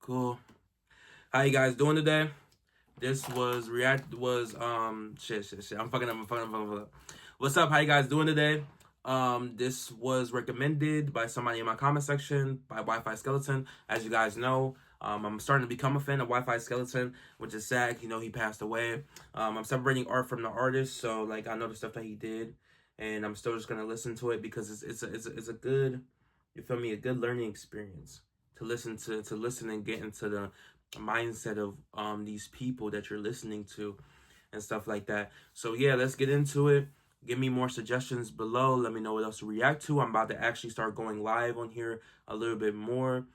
Cool. How you guys doing today? This was shit. I'm fucking up. What's up? How you guys doing today? This was recommended by somebody in my comment section by Wifiskeleton. As you guys know, I'm starting to become a fan of Wifiskeleton, which is sad. You know, he passed away. I'm separating art from the artist, so like I know the stuff that he did, and I'm still just gonna listen to it because it's a good, you feel me, a good learning experience to listen and get into the mindset of these people that you're listening to and stuff like that. So yeah, let's get into it. Give me more suggestions below. Let me know what else to react to. I'm about to actually start going live on here a little bit more.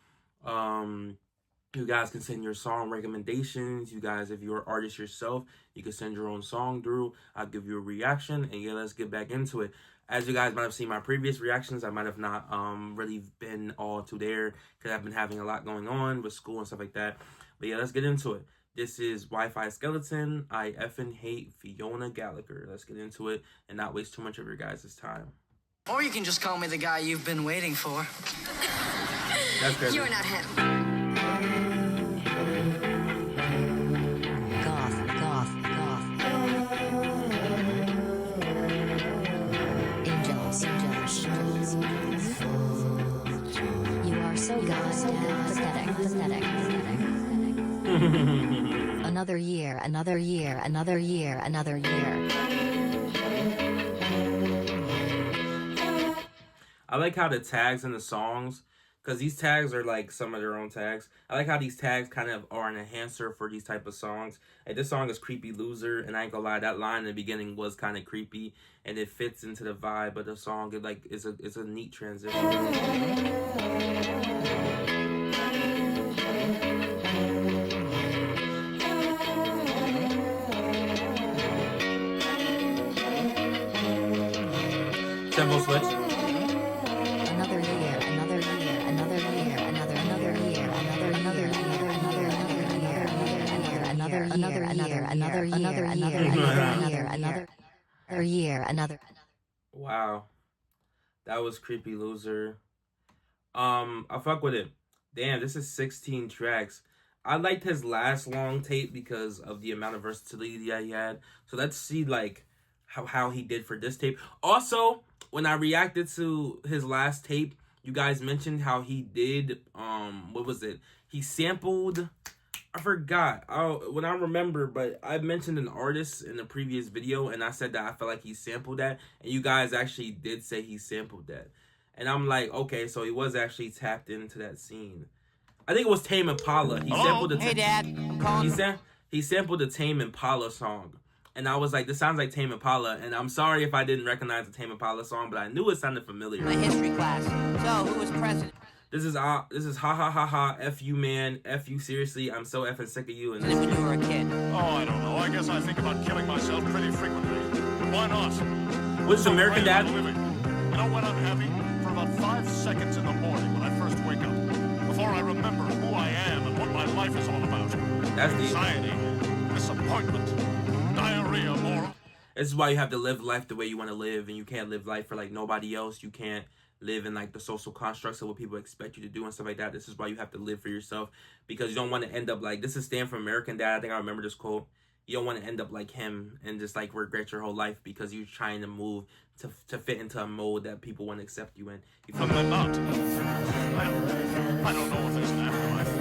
You guys can send your song recommendations. You guys, if you're an artist yourself, you can send your own song through. I'll give you a reaction. And yeah, let's get back into it. As you guys might have seen my previous reactions, I might have not really been all too there because I've been having a lot going on with school and stuff like that. But yeah, let's get into it. This is Wifiskeleton. I effing hate Fiona Gallagher. Let's get into it and not waste too much of your guys' time. Or you can just call me the guy you've been waiting for. That's crazy. You're not him. Goth. Angels. You are so pathetic. Another year. I like how the tags in the songs, because these tags are like some of their own tags. I like how these tags kind of are an enhancer for these type of songs. Like this song is Creepy Loser, and I ain't gonna lie, that line in the beginning was kind of creepy, and it fits into the vibe of the song. It like it's a neat transition. Tempo switch. Another. Wow, that was Creepy Loser. I fuck with it. Damn, this is 16 tracks. I liked his last long tape because of the amount of versatility that he had. So let's see like how he did for this tape. Also, when I reacted to his last tape, you guys mentioned how he did what was it? He sampled, I forgot. When I remember, but I mentioned an artist in the previous video, and I said that I felt like he sampled that, and you guys actually did say he sampled that. And I'm like, okay, so he was actually tapped into that scene. I think it was Tame Impala. He sampled the Hey, Dad. I'm calling. He sampled the Tame Impala song. And I was like, this sounds like Tame Impala. And I'm sorry if I didn't recognize the Tame Impala song, but I knew it sounded familiar. My history class. So, who was president? This is ha ha ha ha, F you man, F you seriously, I'm so effing sick of you. And When you were a kid. Oh, I don't know. I guess I think about killing myself pretty frequently. Why not? What's American Dad? Living. You know when I'm happy? For about 5 seconds in the morning when I first wake up. Before I remember who I am and what my life is all about. That's deep. Anxiety, disappointment, diarrhea, moral. This is why you have to live life the way you want to live, and you can't live life for like nobody else. You can't live in like the social constructs of what people expect you to do and stuff like that. This is why you have to live for yourself, because you don't want to end up like, this is Stan from American Dad. I think I remember this quote. You don't want to end up like him and just like regret your whole life because you're trying to move to fit into a mold that people want to accept you in. You feel me? I'm not. I don't know if there's an afterlife.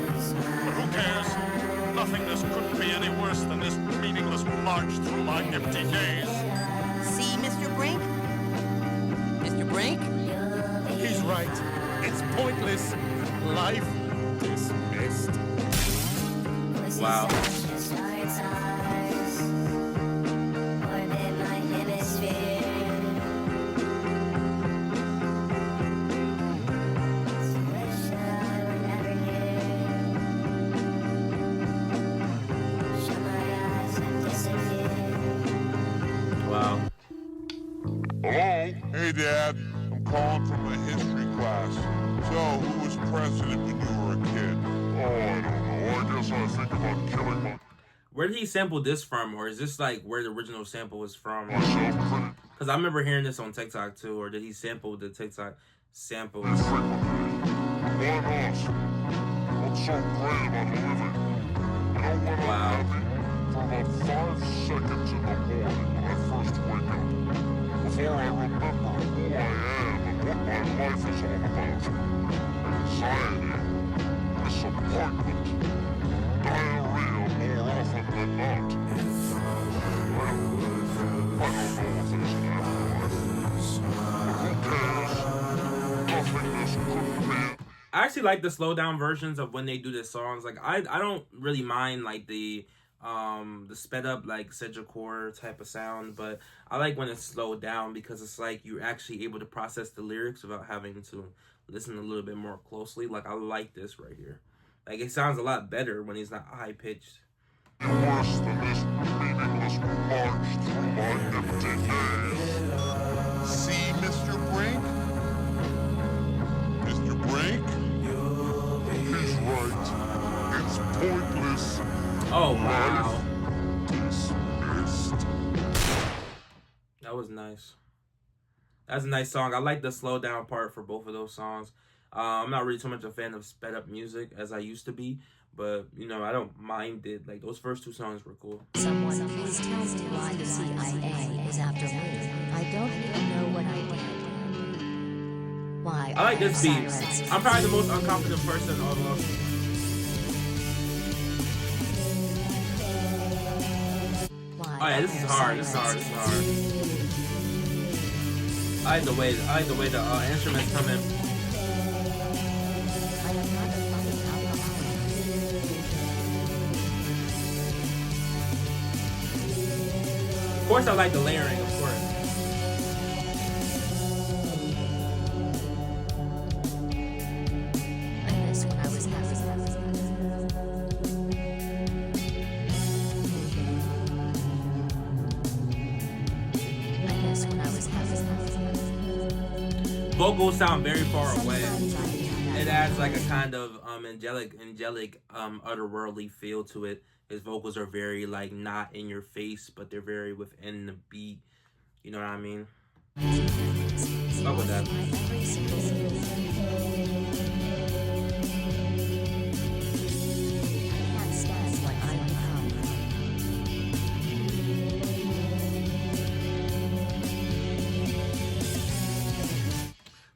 But who cares? Nothingness couldn't be any worse than this meaningless march through my empty days. See, Mr. Brink? Mr. Brink? He's right. It's pointless. Life dismissed. Wow. Wow. Hello? Hey, Dad. I'm calling from a history class. So, who was president when you were a kid? Oh, I don't know. I guess I think about killing my... Where did he sample this from? Or is this like where the original sample was from? myself pretty Because I remember hearing this on TikTok too. Or did he sample the TikTok sample? frequently. Why not? what's so great about living. You know when I'm happy? For about 5 seconds in the morning when I first wake up. Before I remember who I am and what my life is all about. Anxiety, disappointment, diarrhea more often than not. Well, I don't know if there's an afterlife. But who cares? Nothingness couldn't be. I actually like the slow down versions of when they do the songs. Like I don't really mind like the sped up like Sedgecore type of sound, but I like when it's slowed down because it's like you're actually able to process the lyrics without having to listen a little bit more closely. Like I like this right here. Like it sounds a lot better when he's not high pitched. Worse than this meaningless march through my empty days. See, Mr. Brink? Mr. Brink? He's right. It's pointless. Oh wow. Dismissed. That was nice. That's a nice song. I like the slow down part for both of those songs. I'm not really too much a fan of sped up music as I used to be, but you know I don't mind it. Like those first 2 songs were cool. Someone please tell me why the CIA is after me. I don't even know what I did. Why? I like this beat. Silence? I'm probably the most unconfident person almost. Why Oh yeah, this is hard. This is hard. This is hard. I like the way the instruments come in. I am not a fucking alcoholic. Of course, I like the layering. Of course. I miss when I was happy. I miss when I was happy. Vocals sound very far away. It adds like a kind of angelic, otherworldly feel to it. His vocals are very like not in your face, but they're very within the beat. You know what I mean? Fuck with that. Every single move. I can't stand what I become.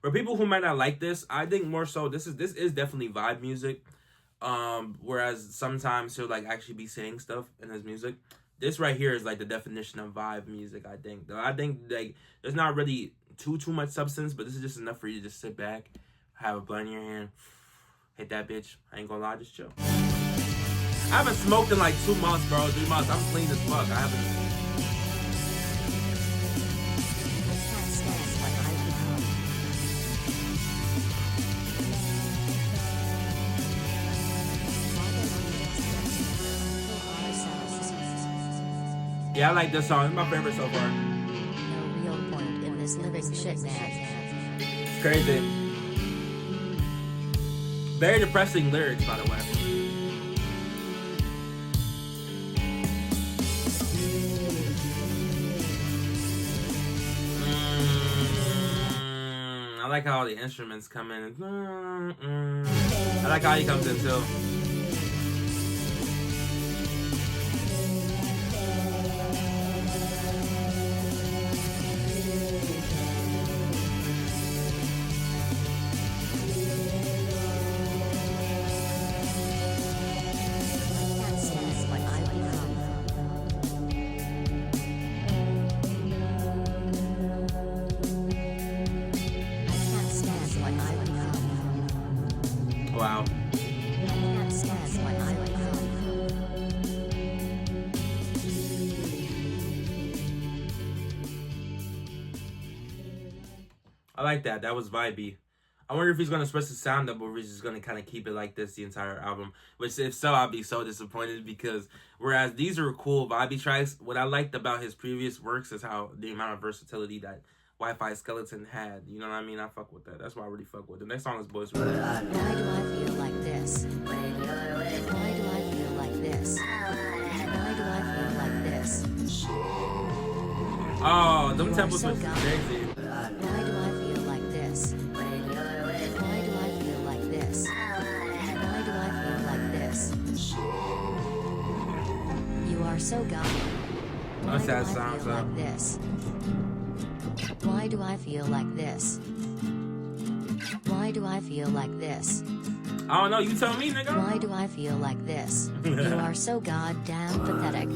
For people who might not like this, I think more so this is definitely vibe music. Whereas sometimes he'll like actually be saying stuff in his music. This right here is like the definition of vibe music, I think. Though I think like there's not really too much substance, but this is just enough for you to just sit back, have a blunt in your hand, hit that bitch. I ain't gonna lie, just chill. I haven't smoked in like 2 months, bro. 3 months. I'm clean as fuck. I haven't. I can't stand what I become. Yeah, I like this song. It's my favorite so far. No real point in this living shit, man. It's crazy. Very depressing lyrics, by the way. I like how all the instruments come in. I like how he comes in too. Wow. I like that. That was vibey. I wonder if he's gonna switch the sound up or if he's just gonna kind of keep it like this the entire album. Which, if so, I'd be so disappointed because whereas these are cool vibey tracks, what I liked about his previous works is how the amount of versatility that Wifiskeleton had. You know what I mean? I fuck with that. That's why I really fuck with it. The next song is Boys Really. Why do I feel like this? Why do I feel like this? Why do I feel like this? Oh, them You tempo are so switches is God. crazy. Why do I feel like this? Why do I feel like this? Why do I feel are so god. Why do I feel like this? Why do I feel like this? Why do I feel like this? I don't know, you tell me, nigga. Why do I feel like this? You are so goddamn pathetic.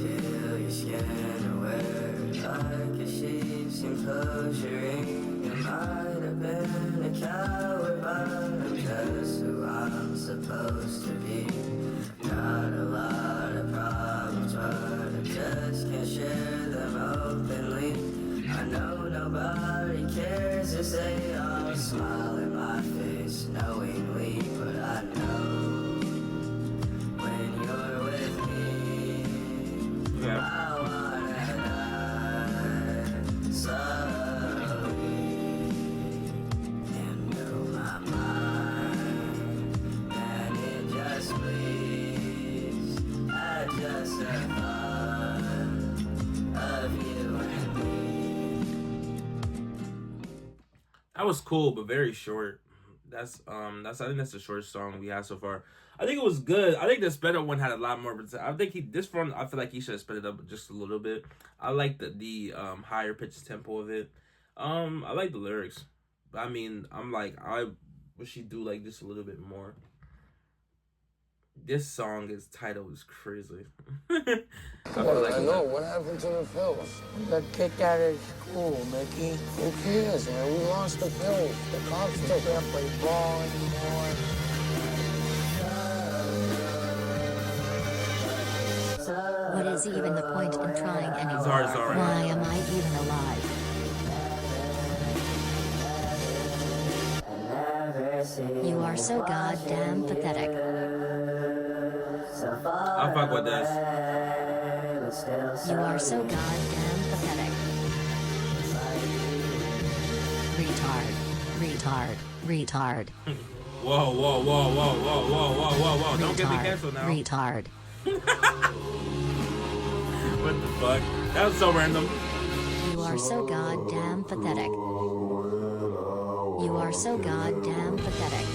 Supposed to be. Got a lot of problems, but I just can't share them openly. I know nobody cares as they all smile in my face knowingly, but I know when you're with me, I wanna die slowly into my mind. Please, I just have thought of you and me. That was cool, but very short. That's I think that's the shortest song we had so far. I think it was good. I think the sped up one had a lot more. I think this one, I feel like he should have sped it up just a little bit. I like the higher pitched tempo of it. I like the lyrics. But I mean, I'm like, I wish he'd do like just a little bit more. This song is title is crazy. I know. What happened to the pills? We got kicked out of school, Mickey. Who cares, man? We lost the pills. The cops took it. Play ball anymore. What is even the point in trying anymore? Sorry. Why am I even alive? You are so goddamn pathetic. I fuck with this. You are so goddamn pathetic. Retard. Whoa. Don't get me canceled now. Retard. What the fuck? That was so random. You are so goddamn pathetic. You are so goddamn pathetic.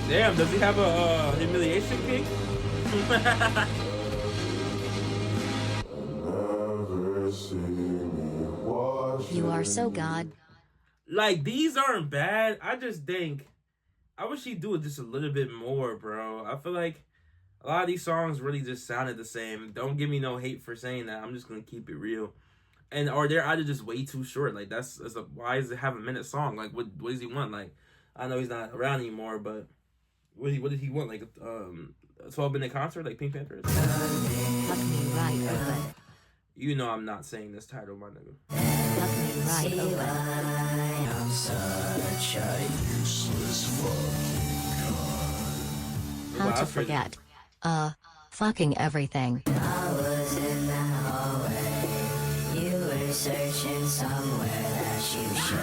Damn, does he have a humiliation kick? You are so god. Like, these aren't bad. I just think I wish he'd do it just a little bit more, bro. I feel like a lot of these songs really just sounded the same. Don't give me no hate for saying that. I'm just gonna keep it real. Or they're either just way too short. Like, why does it have a minute song? Like, what does he want? Like, I know he's not around anymore, but what did he want? Like a 12-minute concert like Pink Panther? Fuck me right open. You know I'm not saying this title, my nigga. Fuck me right open. I'm such a useless fucking How to forget. Fucking everything. I was in the hallway. You were searching somewhere that you should.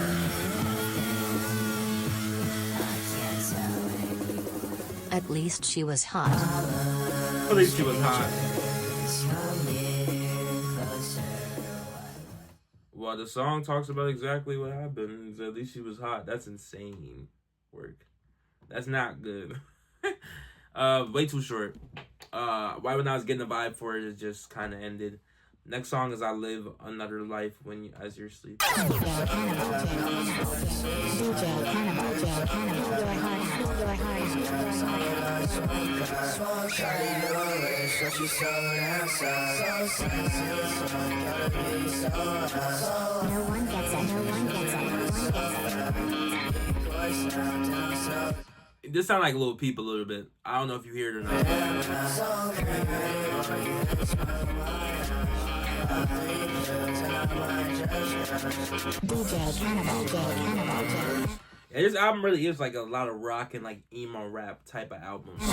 I can't tell anyone. At least she was hot. At least she was hot. Well, the song talks about exactly what happened. At least she was hot. That's insane work. That's not good. Way too short. Why when I was getting the vibe for it, it just kind of ended. Next song is "I Live Another Life When You As You're Asleep." This sound like Lil Peep a little bit. I don't know if you hear it or not. Yeah, this album really is like a lot of rock and like emo rap type of album. I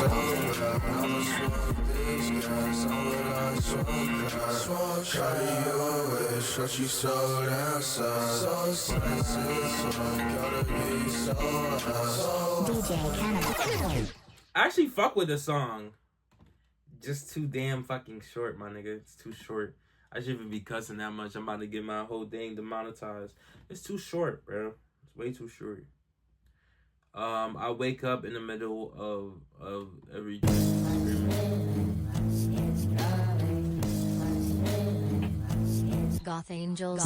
actually fuck with this song. Just too damn fucking short, my nigga. It's too short. I shouldn't even be cussing that much. I'm about to get my whole thing demonetized. It's too short, bro. It's way too short. I wake up in the middle of every Goth Angels.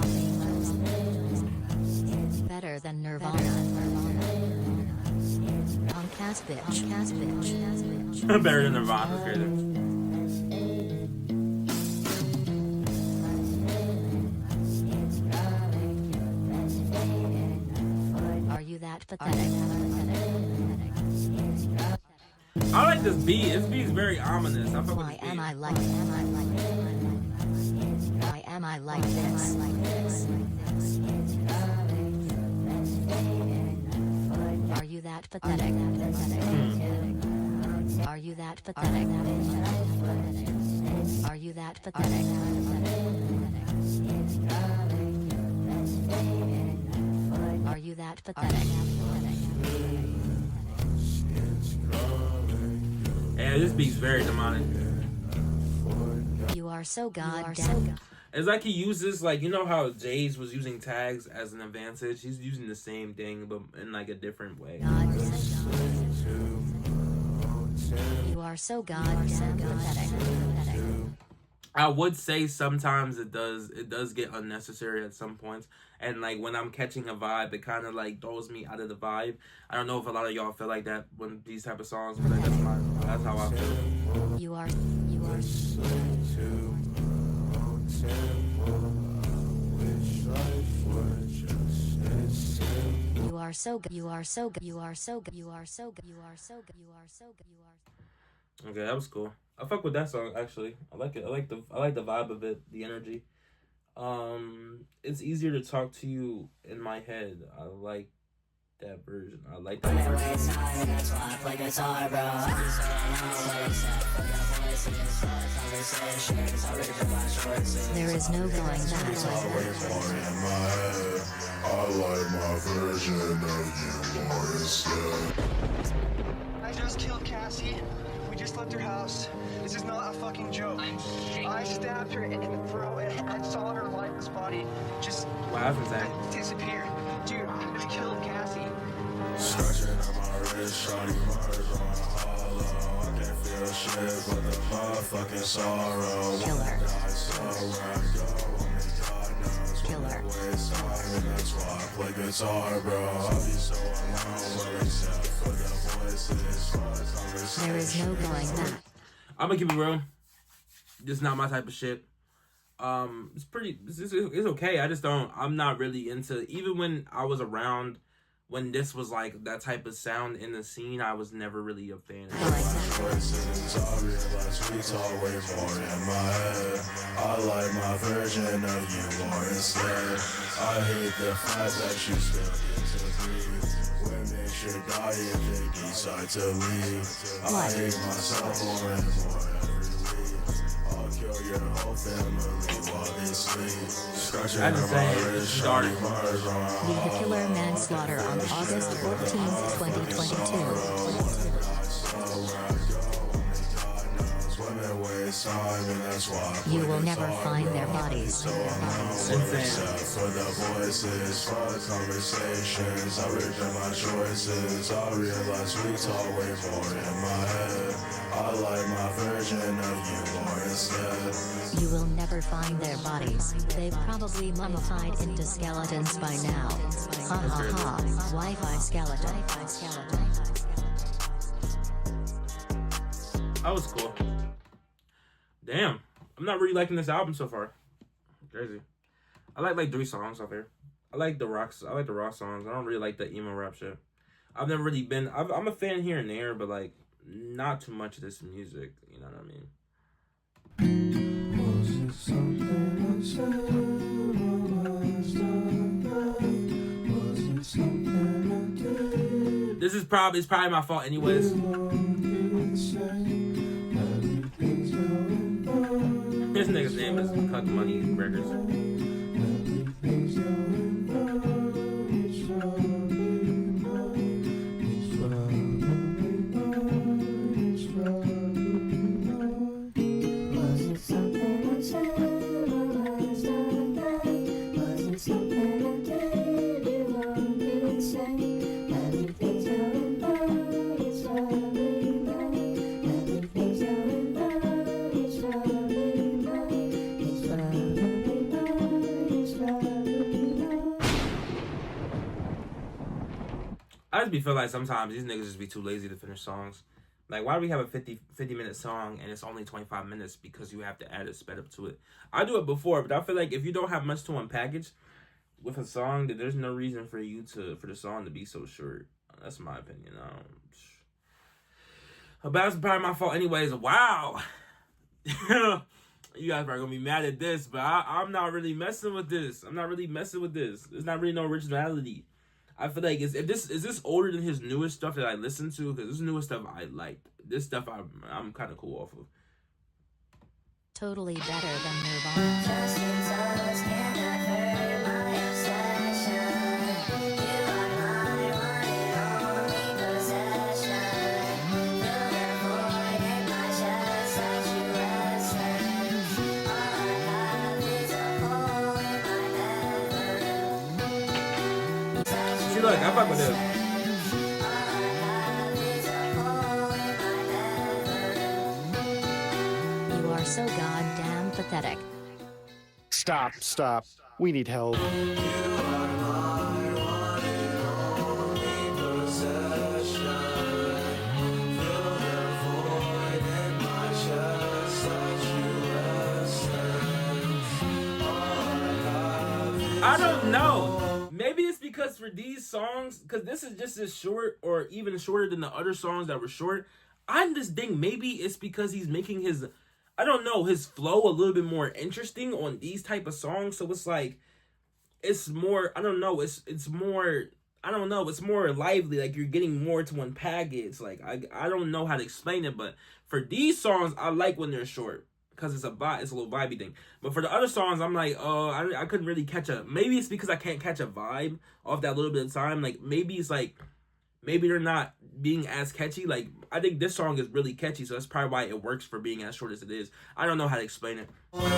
Better than Nirvana. On Cast Bitch. Better than Nirvana. Crazy. Are you that pathetic? I like this beat. This beat is very ominous. I fuck with Why this beat. am I like this? Why am I like this? Are you that pathetic? Are you that pathetic? Are you that pathetic? Are you that pathetic? Yeah, this beat's very demonic. You are so goddamn. It's like he uses, like, you know how Jay's was using tags as an advantage? He's using the same thing, but in, like, a different way. You are so goddamn pathetic. I would say sometimes it does get unnecessary at some points. And, like, when I'm catching a vibe, it kind of, like, throws me out of the vibe. I don't know if a lot of y'all feel like that when these type of songs, but like, that's how I feel. You are Okay, that was cool. I fuck with that song actually. I like it. I like the vibe of it, the energy. It's easier to talk to you in my head. I like that version. I like that version. There is no going back. I like my version of you more instead. I just killed Cassie. We just left her house. This is not a fucking joke. I stabbed her in the throat and I saw her lifeless body just disappear. Dude, I just killed Cassie. Scratching on my wrist, shawty Mars on hollow. I can't feel shit but the motherfucking sorrow. Killer. Killer. That's why I play guitar, bro. I'll be so alone, well, except for the voices. There is no going back. I'm gonna keep it real. This is not my type of shit. It's okay. I'm not really into, even when I was around when this was like that type of sound in the scene, I was never really a fan of it. I realize we talk way more in my head. I like my version of you more instead. I hate the fact that you still get to breathe. Women should die if they decide to leave. I hate myself more and more every week. I'll kill your whole family while they sleep. Scratching on my wrist, shawty Mars on Vehicular manslaughter on August 14th, 2022. You will never find their bodies. For the voices, for the conversations, I regret my choices. I realize we talk way more in my head. I like my version of you more instead. You will never find their bodies. They've probably mummified into skeletons by now. Ha ha ha. Wifiskeleton. That was cool. Damn, I'm not really liking this album so far. Crazy. I like 3 songs off here. I like the rock songs. I don't really like the emo rap shit. I've never really been. I'm a fan here and there, but like not too much of this music. You know what I mean? Was it something I said? Was it something I did? This is probably my fault, anyways. This nigga's name is Cut Money Records. just be feel like sometimes these niggas just be too lazy to finish songs. Like, why do we have a 50-minute song and it's only 25 minutes because you have to add a sped up to it? I do it before, but I feel like if you don't have much to unpackage with a song, then there's no reason for the song to be so short. That's my opinion. But that's probably my fault anyways. Wow. You guys are gonna be mad at this, but I'm not really messing with this. There's not really no originality. I feel like is this older than his newest stuff that I listened to? Because this newest stuff I liked. This stuff I'm kind of cool off of. Totally better than Nirvana. See, look, I fuck with this. You are so goddamn pathetic. Stop. We need help. I don't know. Maybe it's because for these songs, because this is just as short or even shorter than the other songs that were short, I just think maybe it's because he's making his, I don't know, his flow a little bit more interesting on these type of songs. So it's like, it's more, I don't know, it's more, I don't know, it's more lively. Like you're getting more to unpack it. It's like, I don't know how to explain it, but for these songs, I like when they're short. Because it's a little vibey thing. But for the other songs, I'm like, I couldn't really catch maybe it's because I can't catch a vibe off that little bit of time. Like, maybe it's like, maybe they're not being as catchy. Like, I think this song is really catchy, so that's probably why it works for being as short as it is. I don't know how to explain it. My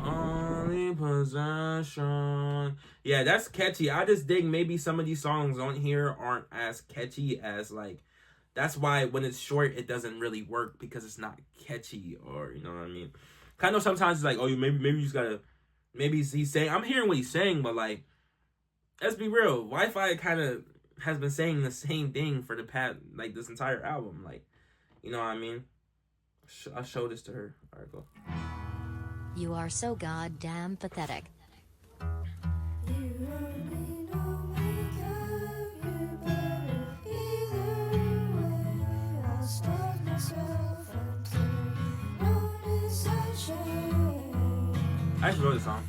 only possession. Yeah, that's catchy. I just think maybe some of these songs on here aren't as catchy as, like, that's why when it's short, it doesn't really work because it's not catchy, or you know what I mean. Kind of sometimes it's like, oh, maybe you just gotta, maybe he's saying, I'm hearing what he's saying, but like, let's be real, Wi-Fi kind of has been saying the same thing for the past, like this entire album, like, you know what I mean. I'll show this to her. All right, go. You are so goddamn pathetic. I actually wrote this song.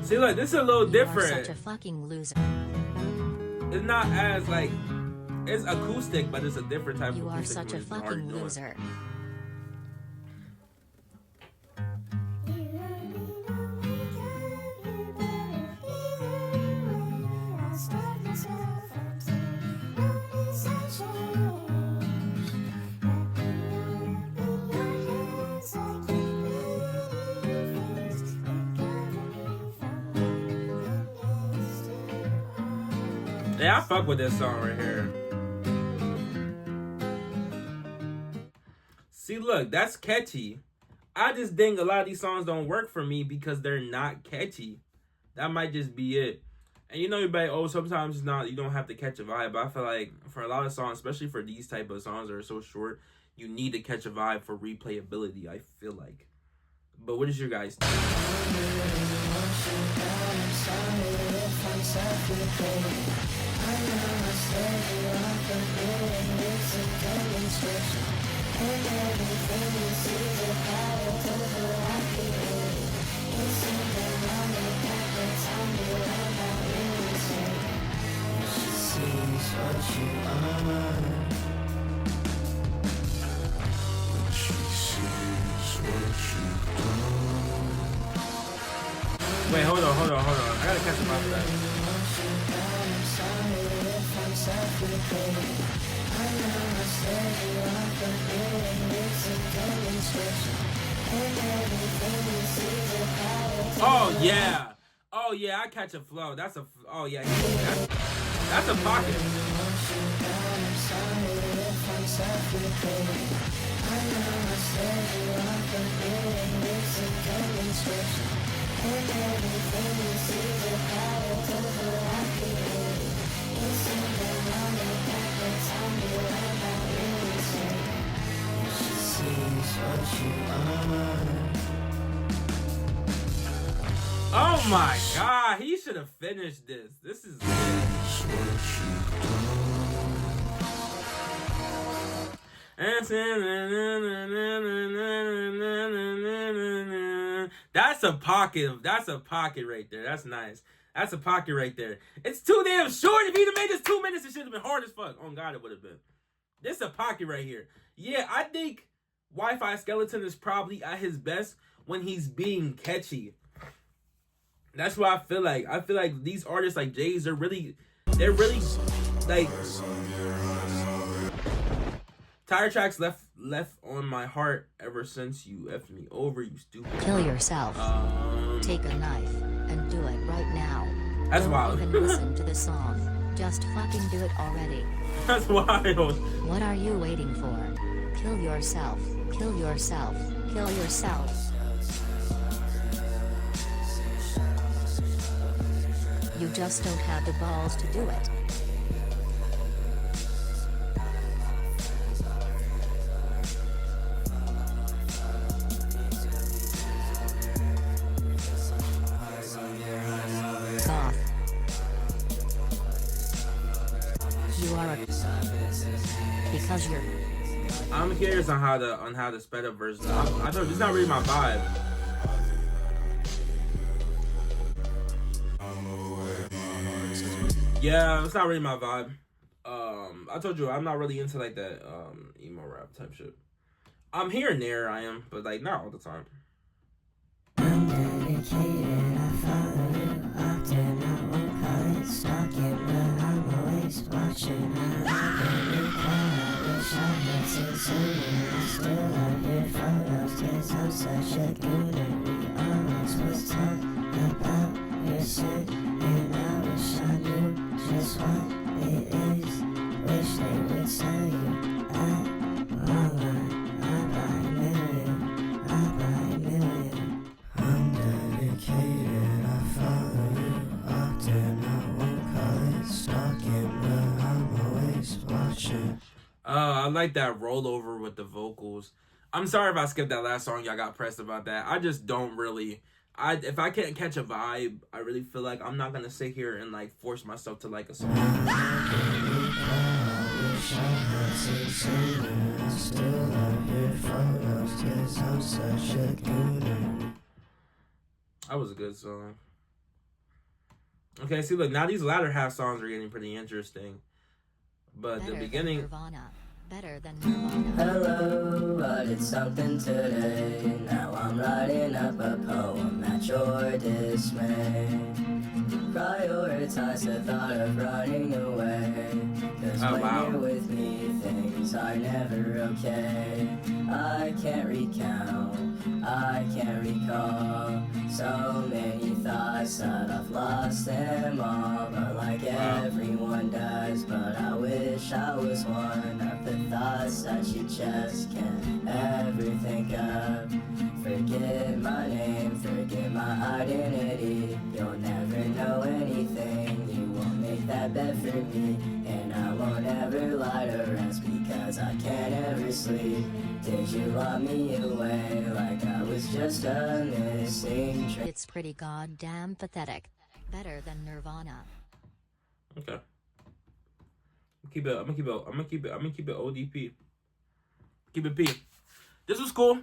See, look, this is a little different. You are such a fucking loser. It's not as like, it's acoustic, but it's a different type of acoustic. You are such a fucking loser. Yeah, I fuck with this song right here. See, look, that's catchy. I just think a lot of these songs don't work for me because they're not catchy. That might just be it. And you know, you're like, oh, sometimes it's not, you don't have to catch a vibe. But I feel like for a lot of songs, especially for these type of songs that are so short, you need to catch a vibe for replayability, I feel like. But what is your guys' think? Wait, hold on. I gotta catch him after that. Oh yeah. Oh yeah, I catch a flow. That's a oh yeah, that's a pocket. Oh my god, he should have finished this. This is good. That's a pocket. That's a pocket right there. That's nice. That's a pocket right there. It's too damn short. If he'd have made this 2 minutes, it should have been hard as fuck. Oh god, it would have been. This is a pocket right here. Yeah, I think Wifiskeleton is probably at his best when he's being catchy. That's what I feel like. I feel like these artists like Jay's, they're really like tire tracks left on my heart ever since you effed me over, you stupid. Kill yourself. Take a knife and do it right now. That's Don't wild. even listen to the song. Just fucking do it already. That's wild. What are you waiting for? Kill yourself. Kill yourself. Kill yourself. You just don't have the balls to do it. Goth. You are a... Because you're... I'm curious on how the sped up version. I thought it's not really my vibe. Yeah, it's not really my vibe. I told you I'm not really into like that emo rap type shit. I'm here and there, I am, but like not all the time. I'm dedicated, I follow you often, I won't call it stalking, but I'm always watching. I love it, you call, I wish I had seen sooner. I still love your photos, cause I'm such a gooner. We always was talking about your shit, and I wish I knew just what it is. Wish they would tell you I won't lie, I buy a million, I buy a million. I'm dedicated, I follow you often, I won't call it stalking, but I'm always watching. I like that rollover with the vocals. I'm sorry if I skipped that last song. Y'all got pressed about that. I just don't really. If I can't catch a vibe, I really feel like I'm not gonna sit here and like force myself to like a song. That was a good song. Okay, see, look, now these latter half songs are getting pretty interesting. But Better the beginning... Nirvana. Better than Nirvana. Hello, I did something today. Now I'm writing up a poem at your dismay. Prioritize the thought of running away. Cause when you're with me, things are never okay. I can't recount, I can't recall so many thoughts that I've lost them all. But like everyone does, but I wish I was one of the thoughts that you just can't ever think of. Forget my name, forget my identity. You'll never know anything, you won't make that bet for me. And I won't ever lie to rest because I can't ever sleep. Did you lock me away like I was just a missing train? It's pretty goddamn pathetic. Better than Nirvana. Okay. I'm gonna keep it ODP. Keep it P. This was cool.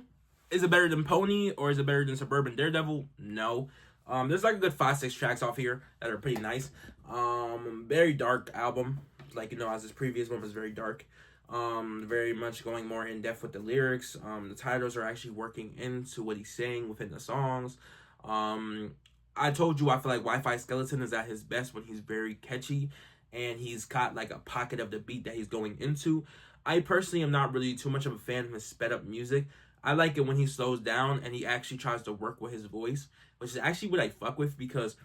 Is it better than Pony or is it better than Suburban Daredevil? No. There's like a good 5-6 tracks off here that are pretty nice. Very dark album. Like, you know, as his previous one was very dark. Very much going more in depth with the lyrics. The titles are actually working into what he's saying within the songs. I told you I feel like Wifiskeleton is at his best when he's very catchy and he's got like a pocket of the beat that he's going into. I personally am not really too much of a fan of his sped up music. I like it when he slows down and he actually tries to work with his voice, which is actually what I fuck with, because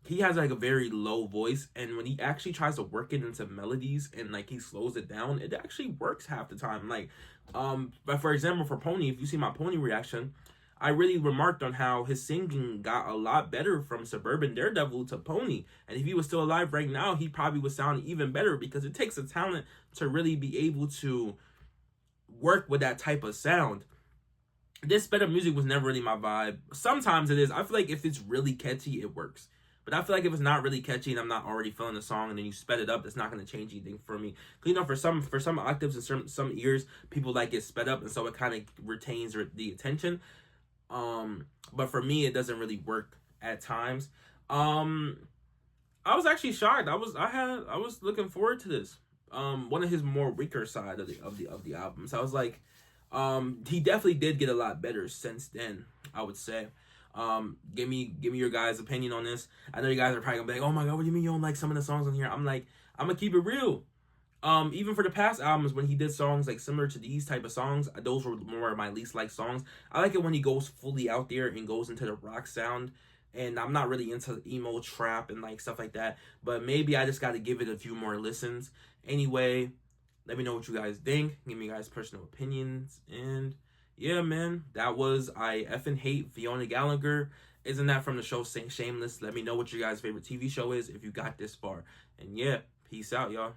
he has like a very low voice, and when he actually tries to work it into melodies and like he slows it down, it actually works half the time. Like, but for example, for Pony, if you see my Pony reaction, I really remarked on how his singing got a lot better from Suburban Daredevil to Pony, and if he was still alive right now, he probably would sound even better, because it takes a talent to really be able to work with that type of sound. This sped up music was never really my vibe. Sometimes it is. I feel like if it's really catchy, it works. But I feel like if it's not really catchy and I'm not already feeling the song and then you sped it up, it's not going to change anything for me. Because, you know, for some octaves and some ears, people like it sped up, and so it kind of retains the attention. But for me, it doesn't really work at times. I was actually shocked. I was looking forward to this. One of his more weaker side of the albums. I was like, he definitely did get a lot better since then, I would say. Give me your guys' opinion on this. I know you guys are probably gonna be like, oh my god, what do you mean you don't like some of the songs on here? I'm like, I'm gonna keep it real. Even for the past albums, when he did songs like similar to these type of songs, those were more of my least liked songs. I like it when he goes fully out there and goes into the rock sound, and I'm not really into emo trap and like stuff like that, but maybe I just got to give it a few more listens. Anyway, let me know what you guys think. Give me your guys' personal opinions, and yeah, man, that was I Effing Hate Fiona Gallagher. Isn't that from the show Shameless? Let me know what your guys' favorite TV show is if you got this far. And yeah, peace out, y'all.